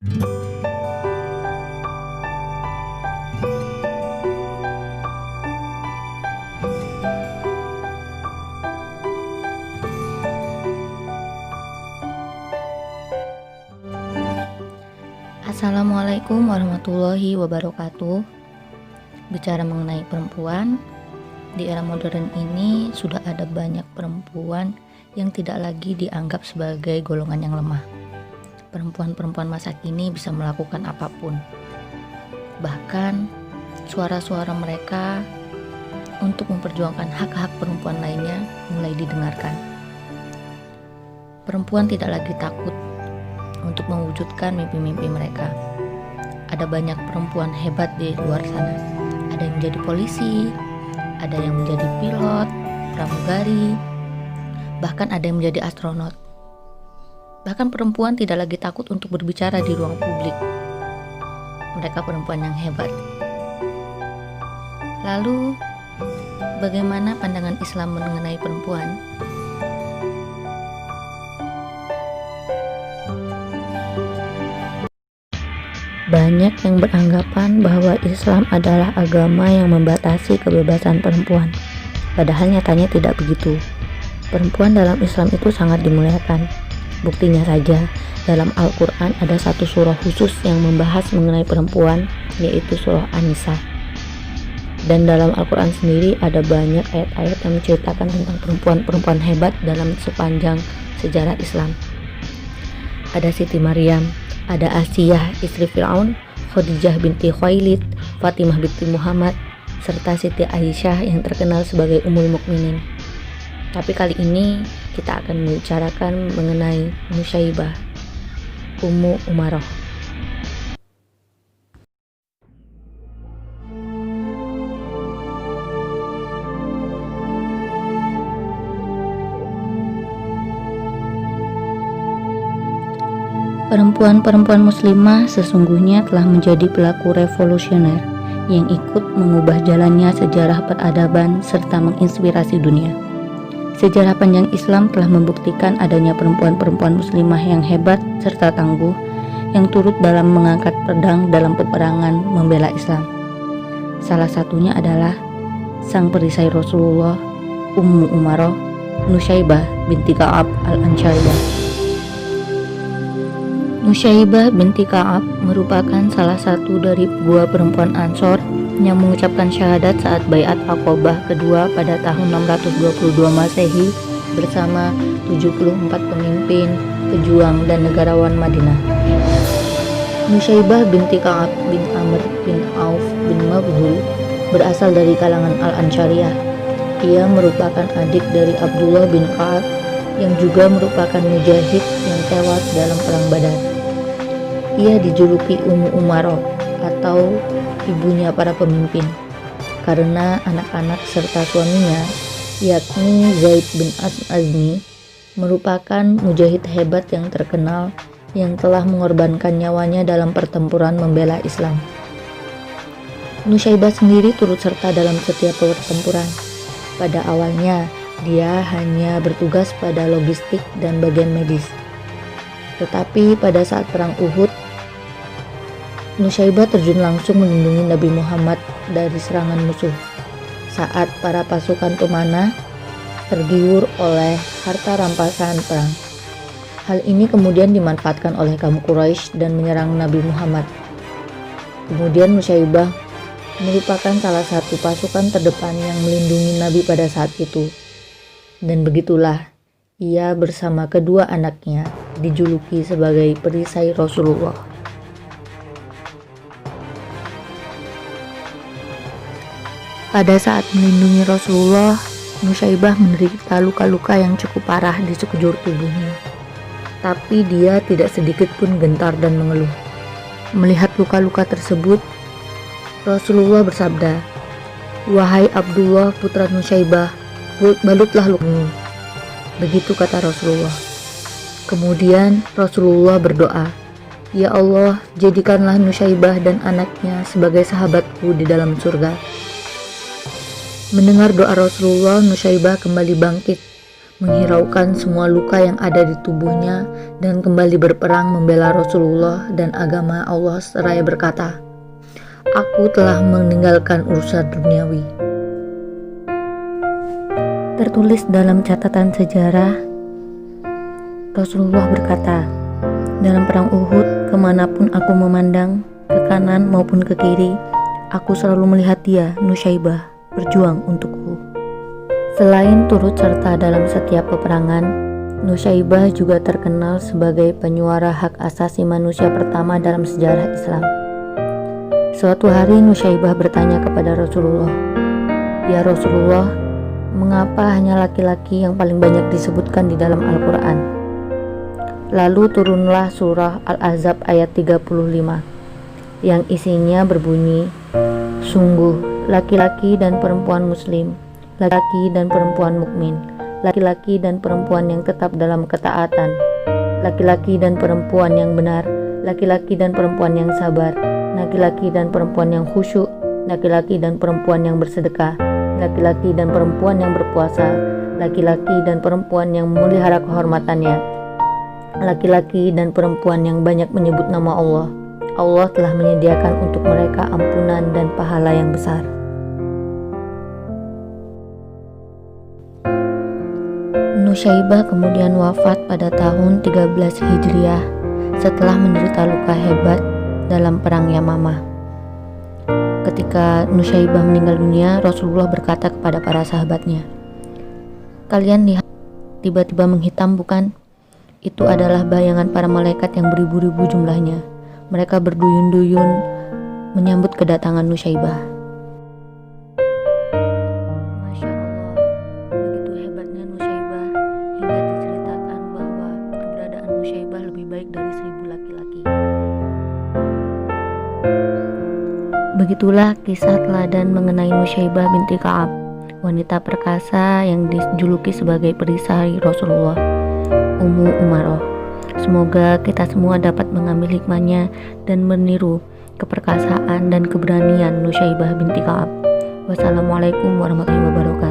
Assalamualaikum warahmatullahi wabarakatuh. Bicara mengenai perempuan, di era modern ini sudah ada banyak perempuan yang tidak lagi dianggap sebagai golongan yang lemah. Perempuan-perempuan masa kini bisa melakukan apapun. Bahkan suara-suara mereka untuk memperjuangkan hak-hak perempuan lainnya mulai didengarkan. Perempuan tidak lagi takut untuk mewujudkan mimpi-mimpi mereka. Ada banyak perempuan hebat di luar sana. Ada yang menjadi polisi, ada yang menjadi pilot, pramugari, bahkan ada yang menjadi astronot. Bahkan perempuan tidak lagi takut untuk berbicara di ruang publik. Mereka perempuan yang hebat. Lalu, bagaimana pandangan Islam mengenai perempuan? Banyak yang beranggapan bahwa Islam adalah agama yang membatasi kebebasan perempuan. Padahal nyatanya tidak begitu. Perempuan dalam Islam itu sangat dimuliakan. Buktinya saja, dalam Al-Quran ada satu surah khusus yang membahas mengenai perempuan, yaitu surah An-Nisa. Dan dalam Al-Quran sendiri ada banyak ayat-ayat yang menceritakan tentang perempuan-perempuan hebat dalam sepanjang sejarah Islam. Ada Siti Maryam, ada Asiyah istri Fir'aun, Khadijah binti Khuwailid, Fatimah binti Muhammad, serta Siti Aisyah yang terkenal sebagai Ummul Mukminin. Tapi kali ini kita akan membicarakan mengenai Nusyaibah, Ummu Umaroh. Perempuan-perempuan muslimah sesungguhnya telah menjadi pelaku revolusioner yang ikut mengubah jalannya sejarah peradaban serta menginspirasi dunia. Sejarah panjang Islam telah membuktikan adanya perempuan-perempuan muslimah yang hebat serta tangguh yang turut dalam mengangkat pedang dalam peperangan membela Islam. Salah satunya adalah sang perisai Rasulullah, Ummu Umaroh, Nusyaibah binti Ka'ab al-Ansariyah. Nusyaibah binti Ka'ab merupakan salah satu dari dua perempuan Ansor yang mengucapkan syahadat saat Baiat Aqobah kedua pada tahun 622 Masehi bersama 74 pemimpin, pejuang, dan negarawan Madinah. Nusyaibah binti Ka'ab bin Amr bin Auf bin Mabhul berasal dari kalangan Al-Ansariyah. Ia merupakan adik dari Abdullah bin Ka'ab yang juga merupakan mujahid yang tewas dalam perang Badar. Ia dijuluki Ummu Umaroh atau ibunya para pemimpin karena anak-anak serta suaminya, yakni Zaid bin Azmi, merupakan mujahid hebat yang terkenal yang telah mengorbankan nyawanya dalam pertempuran membela Islam. Nusyaibah sendiri turut serta dalam setiap pertempuran. Pada awalnya, dia hanya bertugas pada logistik dan bagian medis. Tetapi pada saat perang Uhud, Nusyaibah terjun langsung melindungi Nabi Muhammad dari serangan musuh saat para pasukan pemanah tergiur oleh harta rampasan perang. Hal ini kemudian dimanfaatkan oleh kaum Quraisy dan menyerang Nabi Muhammad. Kemudian Nusyaibah merupakan salah satu pasukan terdepan yang melindungi Nabi pada saat itu. Dan begitulah ia bersama kedua anaknya dijuluki sebagai perisai Rasulullah. Pada saat melindungi Rasulullah, Nusyaibah menderita luka-luka yang cukup parah di sekujur tubuhnya. Tapi dia tidak sedikit pun gentar dan mengeluh. Melihat luka-luka tersebut, Rasulullah bersabda, "Wahai Abdullah putra Nusyaibah, balutlah lukamu." Begitu kata Rasulullah. Kemudian Rasulullah berdoa, "Ya Allah, jadikanlah Nusyaibah dan anaknya sebagai sahabatku di dalam surga." Mendengar doa Rasulullah, Nusyaibah kembali bangkit, menghiraukan semua luka yang ada di tubuhnya, dan kembali berperang membela Rasulullah dan agama Allah seraya berkata, "Aku telah meninggalkan urusan duniawi." Tertulis dalam catatan sejarah, Rasulullah berkata, "Dalam perang Uhud, kemanapun aku memandang, ke kanan maupun ke kiri, aku selalu melihat dia, Nusyaibah, berjuang untukku." Selain turut serta dalam setiap peperangan, Nusyaibah juga terkenal sebagai penyuara hak asasi manusia pertama dalam sejarah Islam. Suatu hari Nusyaibah bertanya kepada Rasulullah, "Ya Rasulullah, mengapa hanya laki-laki yang paling banyak disebutkan di dalam Al-Quran?" Lalu turunlah surah Al-Ahzab ayat 35 yang isinya berbunyi, "Sungguh, laki-laki dan perempuan muslim, laki-laki dan perempuan mukmin, laki-laki dan perempuan yang tetap dalam ketaatan, laki-laki dan perempuan yang benar, laki-laki dan perempuan yang sabar, laki-laki dan perempuan yang khusyuk, laki-laki dan perempuan yang bersedekah, laki-laki dan perempuan yang berpuasa, laki-laki dan perempuan yang memelihara kehormatannya, laki-laki dan perempuan yang banyak menyebut nama Allah. Allah telah menyediakan untuk mereka ampunan dan pahala yang besar." Nusyaibah kemudian wafat pada tahun 13 Hijriah setelah menderita luka hebat dalam perang Yamamah. Ketika Nusyaibah meninggal dunia, Rasulullah berkata kepada para sahabatnya, "Kalian lihat, tiba-tiba menghitam bukan? Itu adalah bayangan para malaikat yang beribu-ribu jumlahnya. Mereka berduyun-duyun menyambut kedatangan Nusyaibah." Masya Allah, begitu hebatnya Nusyaibah hingga diceritakan bahwa keberadaan Nusyaibah lebih baik dari 1000 laki-laki. Begitulah kisah teladan mengenai Nusyaibah binti Ka'ab, wanita perkasa yang dijuluki sebagai perisai Rasulullah, Ummu Umaroh. Semoga kita semua dapat mengambil hikmahnya dan meniru keperkasaan dan keberanian Nusyaibah binti Ka'ab. Wassalamualaikum warahmatullahi wabarakatuh.